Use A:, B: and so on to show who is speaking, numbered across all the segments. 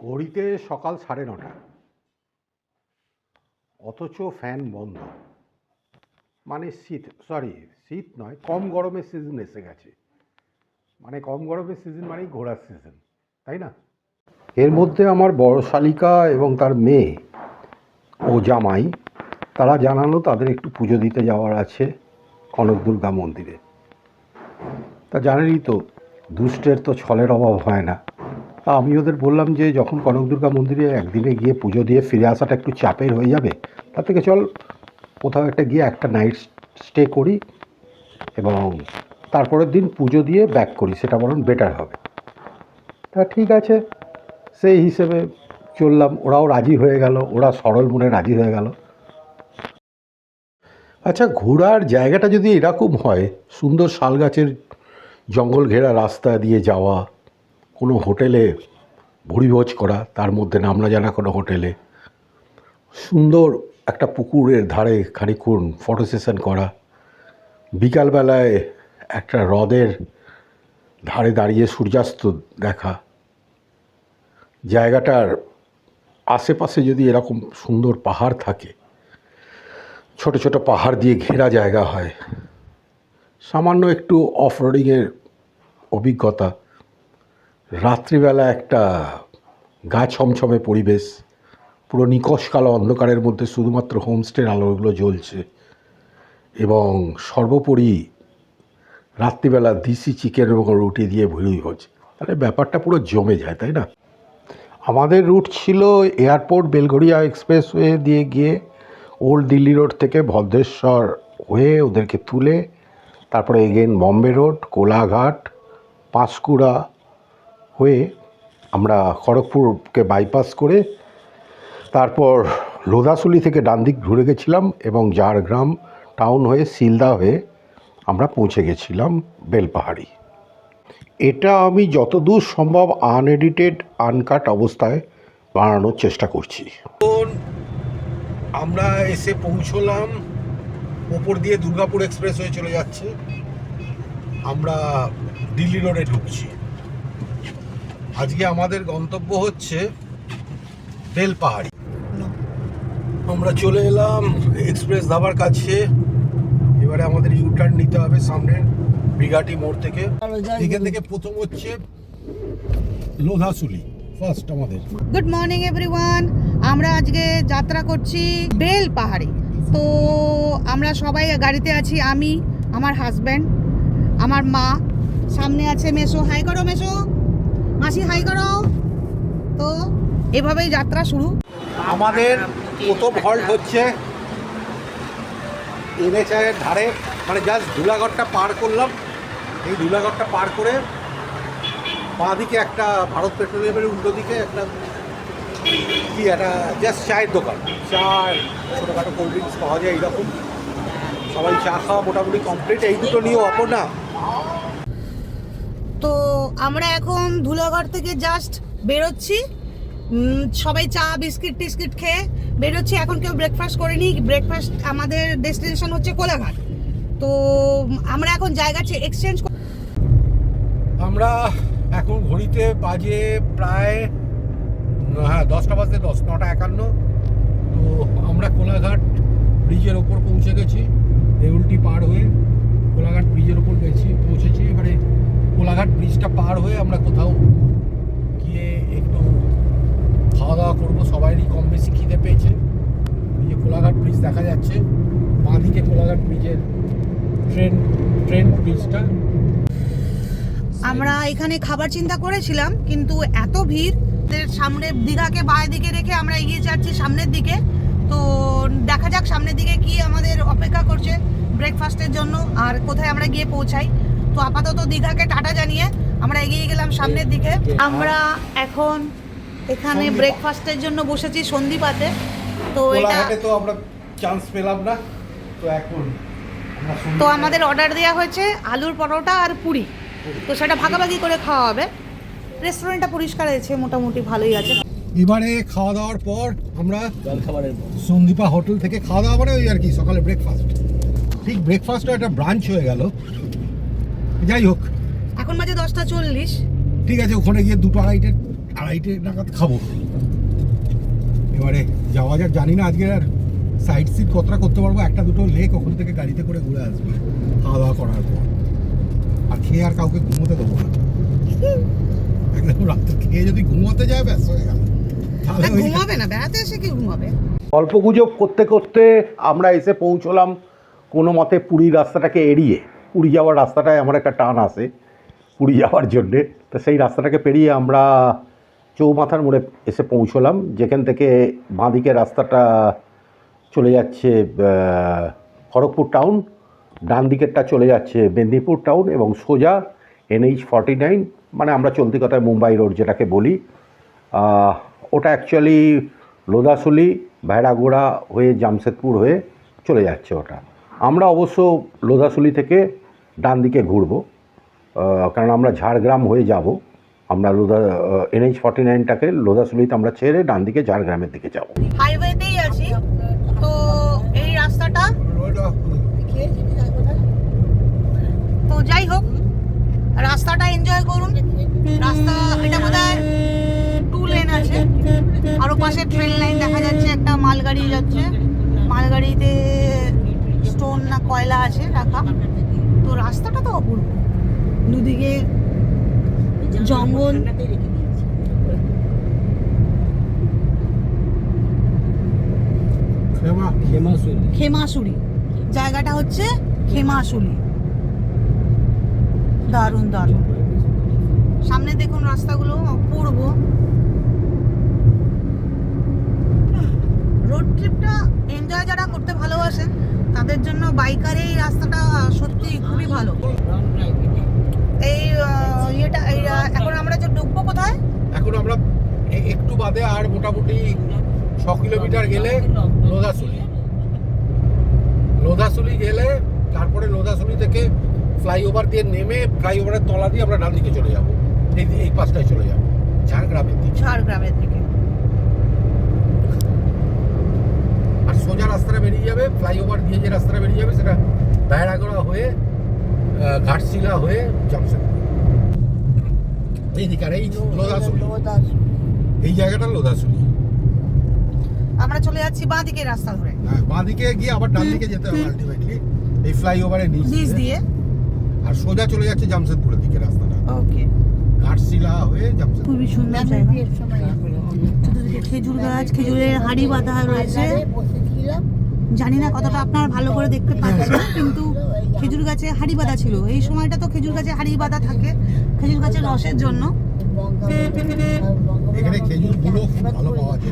A: ঘড়িতে সকাল 9:30, অথচ ফ্যান বন্ধ। মানে শীত নয়, কম গরমের সিজন এসে গেছে। মানে কম গরমের সিজন মানেই ঘোরার সিজন, তাই না? এর মধ্যে আমার বড় শালিকা এবং তার মেয়ে ও জামাই তারা জানালো তাদের একটু পুজো দিতে যাওয়ার আছে কনক দুর্গা মন্দিরে। তা জানেনই তো, দুষ্টের তো ছলের অভাব হয় না। তা আমি ওদের বললাম যে যখন কনক দুর্গা মন্দিরে একদিনে গিয়ে পুজো দিয়ে ফিরে আসাটা একটু চাপের হয়ে যাবে, তার থেকে চল কোথাও একটা গিয়ে একটা নাইট স্টে করি এবং তারপরের দিন পুজো দিয়ে ব্যাক করি, সেটা বরং বেটার হবে। তা ঠিক আছে, সেই হিসেবে চললাম। ওরাও রাজি হয়ে গেল, ওরা সরল মনে রাজি হয়ে গেল। আচ্ছা, ঘোরার জায়গাটা যদি এরকম হয়, সুন্দর শাল গাছের জঙ্গল ঘেরা রাস্তা দিয়ে যাওয়া, কোনো হোটেলে ভুরিভোজ করা, তার মধ্যে নামনা জানা কোনো হোটেলে, সুন্দর একটা পুকুরের ধারে খানিকক্ষণ ফটো সেশন করা, বিকালবেলায় একটা হ্রদের ধারে দাঁড়িয়ে সূর্যাস্ত দেখা, জায়গাটার আশেপাশে যদি এরকম সুন্দর পাহাড় থাকে, ছোট ছোট পাহাড় দিয়ে ঘেরা জায়গা হয়, সামান্য একটু অফ রোডিংয়ের অভিজ্ঞতা, রাত্রিবেলা একটা গা ছমছমে পরিবেশ, পুরো নিকষ কালো অন্ধকারের মধ্যে শুধুমাত্র হোমস্টের আলোগুলো জ্বলছে, এবং সর্বোপরি রাত্রিবেলা দেশি চিকেন এবং রুটি দিয়ে ভুড়িভোজ, তাহলে ব্যাপারটা পুরো জমে যায়, তাই না? আমাদের রুট ছিল এয়ারপোর্ট বেলঘরিয়া এক্সপ্রেসওয়ে দিয়ে গিয়ে ওল্ড দিল্লি রোড থেকে ভদ্রেশ্বর হয়ে ওদেরকে তুলে, তারপরে এগেন বম্বে রোড, কোলাঘাট, পাঁশকুড়া হয়ে আমরা খড়গপুরকে বাইপাস করে তারপর লোধাশুলি থেকে ডান দিক ঘুরে গেছিলাম এবং ঝাড়গ্রাম টাউন হয়ে শিলদা হয়ে আমরা পৌঁছে গেছিলাম বেলপাহাড়ি। এটা আমি যতদূর সম্ভব আনএডিটেড আনকাট অবস্থায় বানানোর চেষ্টা করছি। আমরা এসে পৌঁছলাম, ওপর দিয়ে দুর্গাপুর এক্সপ্রেস হয়ে চলে যাচ্ছে, আমরা দিল্লি রোডে ঢুকছি। আজকে আমাদের গন্তব্য হচ্ছে বেলপাহাড়ি। আমরা চলে এলাম এক্সপ্রেস ধাবার কাছে। এবারে আমাদের ইউটার্ন নিতে হবে সামনে বিঘাটি মোড় থেকে। এখান থেকে প্রথম হচ্ছে লোধাশুলি ফার্স্ট আমাদের।
B: গুড মর্নিং এভরিওয়ান, আমরা আজকে যাত্রা করছি বেলপাহাড়ি। তো আমরা সবাই গাড়িতে আছি, আমি, আমার হাজব্যান্ড, আমার মা, সামনে আছে মেসো। হাই করো মেসো, মাসি হাই করো। তো এভাবেই যাত্রা শুরু।
A: আমাদের প্রথম হল্ট হচ্ছে এনএচআইয়ের ধারে, মানে জাস্ট ধুলাগড়টা পার করলাম। এই ধুলাগড়টা পার করে বাঁ দিকে একটা ভারত পেট্রোলিয়ামের উল্টো দিকে একটা কি একটা জাস্ট চায়ের দোকান, চা, ছোটোখাটো কোল্ড ড্রিঙ্কস পাওয়া যায় এইরকম। সবাই চা খাওয়া মোটামুটি কমপ্লিট, এই দুটো নিয়েও অপর না।
B: তো আমরা এখন ধুলাগড় থেকে জাস্ট বেরোচ্ছি, সবাই চা বিস্কিট টিস্কিট খেয়ে বেরোচ্ছি। এখন কেউ ব্রেকফাস্ট করিনি, ব্রেকফাস্ট আমাদের ডেস্টিনেশন হচ্ছে কোলাঘাট। তো আমরা এখন জায়গা এক্সচেঞ্জ।
A: আমরা এখন ঘড়িতে বাজে প্রায় 10টা বাজতে 9:51। তো আমরা কোলাঘাট ব্রিজের ওপর পৌঁছে গেছি, দেউলটি পার হয়ে কোলাঘাট ব্রিজের ওপর পৌঁছেছি। এবারে কোলাঘাট ব্রিজটা পার হয়ে আমরা কোথাও গিয়ে একটু খাওয়া দাওয়া করবো। সবাইরই কম বেশি খিদে পেয়েছে। এই যে কোলাঘাট ব্রিজ দেখা যাচ্ছে, বাঁ দিকে কোলাঘাট ব্রিজের ট্রেন ব্রিজটা।
B: আমরা এখানে খাবার চিন্তা করেছিলাম, কিন্তু এত ভিড়, সামনে দীঘাকে বাঁ দিকে রেখে আমরা এগিয়ে যাচ্ছি সামনের দিকে। তো দেখা যাক সামনের দিকে কি আমাদের অপেক্ষা করছে ব্রেকফাস্টের জন্য, আর কোথায় আমরা গিয়ে পৌঁছাই। তো আপাতত দীঘাকে টাটা জানিয়ে আমরা এগিয়ে গেলাম সামনের দিকে। আমরা এখন এখানে ব্রেকফাস্টের জন্য বসেছি সন্ধিপাতে। তো এটা
A: তো আমরা চান্স পেলাম না, তো এখন
B: তো আমাদের অর্ডার দেওয়া হয়েছে আলুর পরোটা আর পুরি। তো সেটা ভাগাভাগি করে খাওয়া হবে। রেস্টুরেন্টটা পরিষ্কার আছে, মোটামুটি ভালোই আছে।
A: এবারে খাওয়া দাওয়ার পর আমরা সন্দীপা হোটেল থেকে খাওয়া দাওয়া মানে ওই আর কি সকালে ব্রেকফাস্ট, ঠিক ব্রেকফাস্টও একটা ব্রাঞ্চ হয়ে গেল। যাই হোক,
B: এখন বাজে 10টা 40।
A: ঠিক আছে, ওখানে গিয়ে 2টো 2:30 নাগাদ খাবো। এবারে যাওয়া যাক, জানি না আজকে আর সাইড সিট কতটা করতে পারবো। একটা দুটো লেক ওখান থেকে গাড়িতে করে ঘুরে আসবে খাওয়া দাওয়া করার পর। আর খেয়ে আর কাউকে ঘুমোতে দেবো না, একদম রাত্রে খেয়ে যদি ঘুমোতে যায় ব্যাস হয়ে গেল। তাহলে
B: ঘুমাবে না, বেড়াতে এসে কি ঘুমাবে।
A: গল্প গুজব করতে করতে আমরা এসে পৌঁছলাম কোনো মতে পুরীর রাস্তাটাকে এড়িয়ে। পুরী যাওয়ার রাস্তাটায় আমার একটা টান আসে পুরী যাওয়ার জন্যে, তো সেই রাস্তাটাকে পেরিয়ে আমরা চৌমাথার মোড়ে এসে পৌঁছলাম, যেখান থেকে বাঁদিকে রাস্তাটা চলে যাচ্ছে খড়গপুর টাউন, ডান দিকেরটা চলে যাচ্ছে মেদিনীপুর টাউন এবং সোজা NH-49, মানে আমরা চলতি কথায় মুম্বাই রোড যেটাকে বলি, ওটা অ্যাকচুয়ালি লোধাশুলি ভেড়াগোড়া হয়ে জামশেদপুর হয়ে চলে যাচ্ছে ওটা। আমরা অবশ্য লোধাশুলি থেকে ডান দিকে ঘুরবো, কারণ আমরা ঝাড়গ্রাম হয়ে যাব। আমরা NH-49টাকে লোধাশুলিতে আমরা ছেড়ে ডান দিকে ঝাড়গ্রামের দিকে যাব।
B: হাইওয়েতেই আছি তো এই রাস্তাটা, তো যাই হোক রাস্তাটা এনজয় করুন। রাস্তা এটা বোধহয় 2 লেন আছে, আর পাশে ট্রেন লাইন দেখা যাচ্ছে, একটা মালগাড়ি যাচ্ছে, মালগাড়িতে স্টোন না কয়লা আছে রাখা। তো রাস্তাটা তো অপূর্ব, দুদিকে জঙ্গল। খেমাশুলি জায়গাটা হচ্ছে খেমাশুলি। দারুণ দারুণ, সামনে দেখুন রাস্তাগুলো অপূর্ব। রোড ট্রিপটা এনজয় যারা করতে ভালোবাসেন তাদের জন্য বাইকার এই রাস্তাটা সত্যি খুবই ভালো। এই ইয়েটা এখন আমরা যে ঢুকবো কোথায়,
A: এখন আমরা একটু বাদে আর মোটামুটি 6 কিলোমিটার গেলে লোধাশুলি গেলে তারপরে লোধাশুলি থেকে ফ্লাইওভার দিয়ে নেমে ফ্লাইওভারের তলা দিয়ে আমরা ডান দিকে চলে যাব, এই পাশটায় চলে যাব ঝাড়গ্রামের দিকে। আর সোজা রাস্তাটা বেরিয়ে যাবে, ফ্লাইওভার দিয়ে যে রাস্তাটা বেরিয়ে যাবে সেটা ভেড়াগড়া হয়ে ঘাটশিলা হয়ে জামশেদপুর এইদিকে। আর এই লোধাশুলি, এই জায়গাটা লোধাশুলি।
B: আমরা চলে যাচ্ছি বাঁ দিকে রাস্তা ধরে।
A: হ্যাঁ, বাঁ দিকে গিয়ে আবার ডান দিকে যেতে হবে আলটিমেটলি এই ফ্লাইওভারের নিচ দিয়ে, আর সোজা চলে যাচ্ছে জামশেদপুরের দিকে রাস্তাটা।
B: ওকে,
A: ঘাটশিলা হয়ে জামশেদপুর।
B: খুবই সুন্দর জায়গা। চতুর্দিকে খেজুর গাছ, খেজুরের হাড়ি বাঁধা রয়েছে। জানি না কতটা আপনারা ভালো করে দেখতে পাচ্ছেন, কিন্তু খেজুর গাছে হাড়ি বাঁধা ছিল। এই সময়টা তো খেজুর গাছে হাড়ি বাঁধা থাকে খেজুর গাছের রসের জন্য।
A: এখানে খেজুর গুলো খুব ভালো পাওয়া যায়।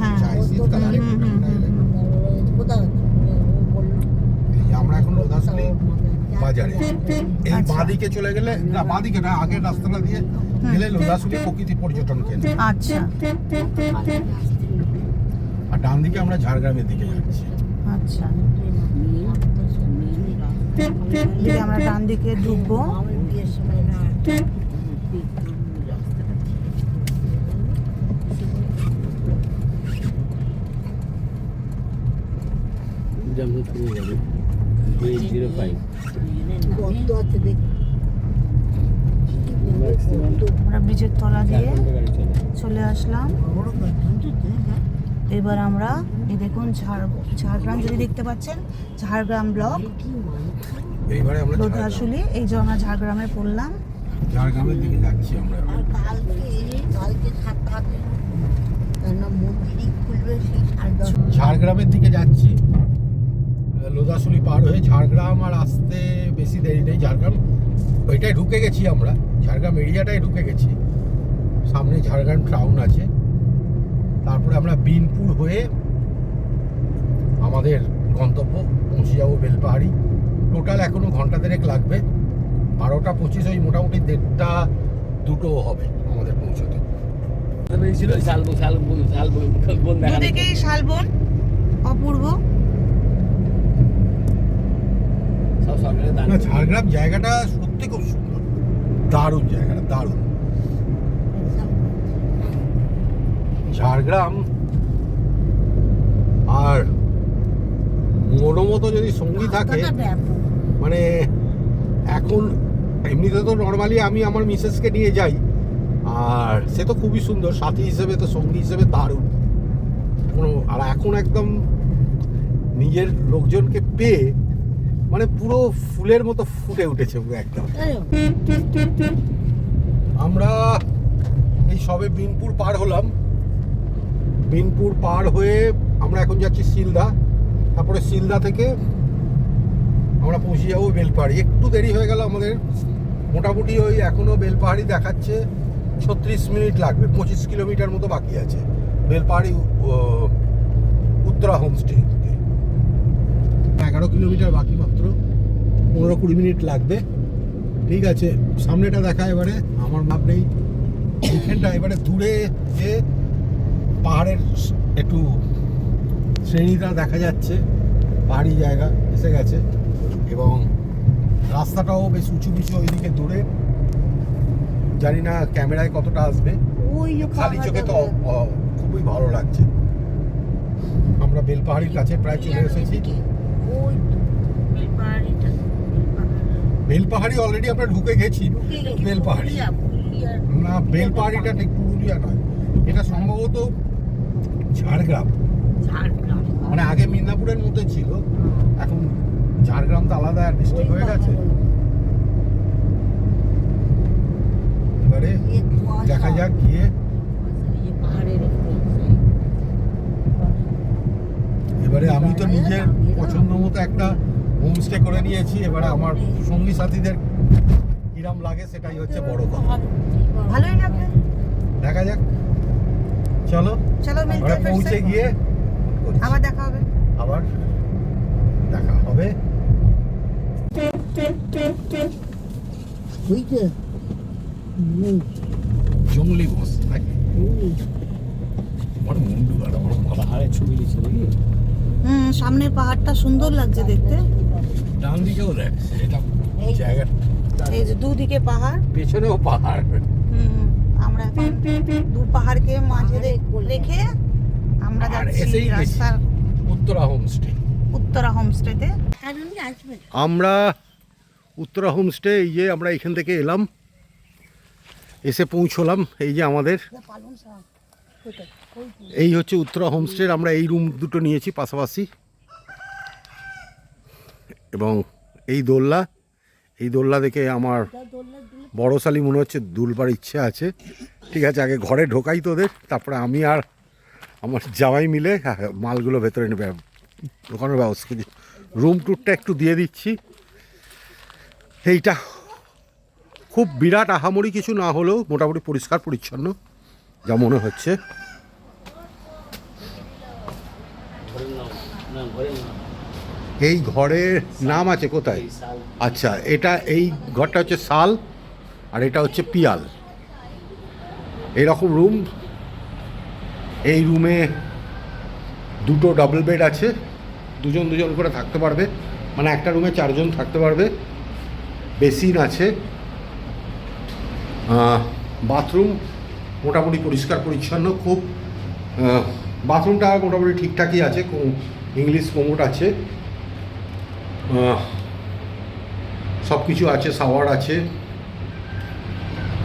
A: আমরা এখন লোধাশুলি বাজারে, এই বাঁদিকে চলে গেলে, না বাঁদিকে না, আগের রাস্তাটা দিয়ে গেলে লোধাশুলি প্রকৃতি পর্যটন কেন্দ্র।
B: আচ্ছা,
A: আর ডান দিকে আমরা ঝাড়গ্রামের দিকে যাচ্ছি।
B: আচ্ছা, আমরা ডান দিকে ঢুকবো। আমরা ব্রিজের তলা দিয়ে চলে আসলাম। এবার আমরা এই দেখুন ঝাড়গ্রাম, যদি দেখতে পাচ্ছেন ঝাড়গ্রাম ব্লক,
A: এইবারে আমরা
B: লোধাশুলি, এই যে আমরা ঝাড়গ্রামে পড়লাম।
A: ঝাড়গ্রামের দিকে যাচ্ছি আমরা। ঝাড়গ্রামের দিকে যাচ্ছি, লোধাশুলি পার হয়ে ঝাড়গ্রাম আর আসতে বেশি দেরি নেই। ঝাড়গ্রাম ওইটাই ঢুকে গেছি আমরা, ঝাড়গ্রাম এরিয়াটাই ঢুকে গেছি। সামনে ঝাড়গ্রাম টাউন আছে, তারপরে আমরা বিনপুর হয়ে আমাদের গন্তব্য পৌঁছে যাবো বেলপাহাড়ি। টোটাল এখনও ঘন্টা দেড়েক লাগবে, 12টা 25, ওই মোটামুটি 1:30-2 হবে আমাদের পৌঁছতে।
B: দুদিকেই শালবন, অপূর্ব।
A: ঝাড়গ্রাম জায়গাটা সত্যি খুব সুন্দর, দারুণ জায়গাটা, দারুণ। ঝাড়গ্রাম আর মনোমতো যদি সঙ্গী থাকে, মানে এখন এমনিতে তো নর্মালি আমি আমার মিসেসকে নিয়ে যাই, আর সে তো খুবই সুন্দর, সাথী হিসেবে তো সঙ্গী হিসেবে দারুণ। আর এখন একদম নিজের লোকজনকে পেয়ে মানে পুরো ফুলের মতো ফুটে উঠেছে পুরো একদম। আমরা এই সবে বিনপুর পার হলাম, বিনপুর পার হয়ে আমরা এখন যাচ্ছি শিলদা, তারপরে শিলদা থেকে আমরা পৌঁছে যাবো বেলপাহাড়ি। একটু দেরি হয়ে গেল আমাদের, মোটামুটি ওই এখনও বেলপাহাড়ি দেখাচ্ছে 36 মিনিট লাগবে, 25 কিলোমিটার মতো বাকি আছে বেলপাহাড়ি উত্তরা হোমস্টে। 11 কিলোমিটার বাকি, মাত্র 15-20 মিনিট লাগবে। ঠিক আছে, সামনেটা দেখা এবারে, আমার মাপ নেই এইখানটা। এবারে দূরে যে পাহাড়ের একটু শ্রেণীটা দেখা যাচ্ছে, পাহাড়ি জায়গা এসে গেছে, এবং রাস্তাটাও বেশ উঁচু নিচু ওইদিকে দূরে। জানি না ক্যামেরায় কতটা আসবে, খালি চোখে তো খুবই ভালো লাগছে। আমরা বেলপাহাড়ির কাছে প্রায় চলে এসেছি। বেলপাহাড়ি অলরেডি আমরা ঢুকে গেছি। বেলপাহাড়ি না, বেলপাহাড়িটা ঠিক পুরুলিয়া নয়, এটা সম্ভবত ঝাড়গ্রাম। মানে আগে মিদনাপুরের মধ্যে ছিল, এখন ঝাড়গ্রাম তো আলাদা ডিস্ট্রিক্ট হয়ে গেছে। এবারে দেখা যাক গিয়ে। এবারে আমি তো নিজের পছন্দ মতো একটা হোমস্টে করে নিয়েছি, এবারে আমার সঙ্গী সাথীদের কিরম লাগে সেটাই হচ্ছে বড় কথা।
B: ভালোই লাগবে,
A: দেখা যাক। চলো
B: চলো
A: আমরা পৌঁছে গিয়ে
B: আবার দেখা হবে।
A: আবার দেখা হবে। জঙ্গলি বস ছবি লিখছে নাকি?
B: সামনের পাহাড়টা সুন্দর লাগছে দেখতে।
A: ডান দিকেও দেখ, এটা জায়গা,
B: এই যে দুদিকে পাহাড়,
A: পেছনেও পাহাড়।
B: আমরা এখন দু পাহাড়কে মাঝে রেখে আমরা যাচ্ছি রাস্তার
A: উত্তরা হোমস্টে।
B: উত্তরা হোমস্টেতে
A: আমরা উত্তরা হোমস্টে, এই যে আমরা এখান থেকে এলাম, এসে পৌঁছলাম। এই যে আমাদের এই হচ্ছে উত্তরা হোমস্টে। আমরা এই রুম দুটো নিয়েছি পাশাপাশি, এবং এই দোলনা দেখে আমার বড় শালি মনে হচ্ছে দুলবার ইচ্ছে আছে। ঠিক আছে, আগে ঘরে ঢোকাই তোদের, তারপরে আমি আর আমার জামাই মিলে মালগুলো ভেতরে নেবে, ঢোকানোর ব্যবস্থা করছি। রুম ট্যুরটা একটু দিয়ে দিচ্ছি। এইটা খুব বিরাট আহামরি কিছু না হলেও মোটামুটি পরিষ্কার পরিচ্ছন্ন যা মনে হচ্ছে। এই ঘরের নাম আছে কোথায়? আচ্ছা, এটা এই ঘরটা হচ্ছে শাল, আর এটা হচ্ছে পিয়াল। এইরকম রুম। এই রুমে দুটো ডাবল বেড আছে, দুজন করে থাকতে পারবে, মানে একটা রুমে 4 জন থাকতে পারবে। বেসিন আছে, বাথরুম মোটামুটি পরিষ্কার পরিচ্ছন্ন খুব। বাথরুমটা মোটামুটি ঠিকঠাকই আছে, ইংলিশ কোমোড আছে, সব কিছু আছে। শাওয়ার আছে,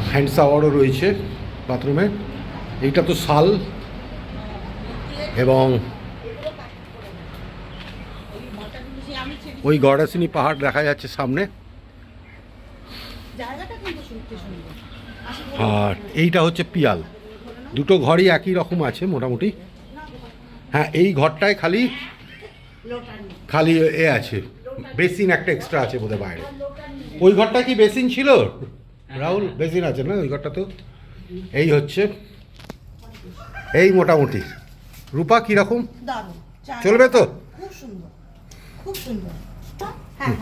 A: হ্যান্ড শাওয়ারও রয়েছে বাথরুমে। এইটা তো শাল, এবং ওই গড়াসিনী পাহাড় দেখা যাচ্ছে সামনে। আর এইটা হচ্ছে পিয়াল। দুটো ঘরই একই রকম আছে মোটামুটি। হ্যাঁ, এই ঘরটায় খালি এ আছে, বেসিন একটা এক্সট্রা আছে বোধহয় বাইরে। ওই ঘরটা কি বেসিন ছিল রাহুল? বেসিন আছে না ওই ঘরটাতেও? এই হচ্ছে, এই মোটামুটি। রূপা কীরকম? চলবে তো?
B: খুব সুন্দর, খুব সুন্দর। হ্যাঁ,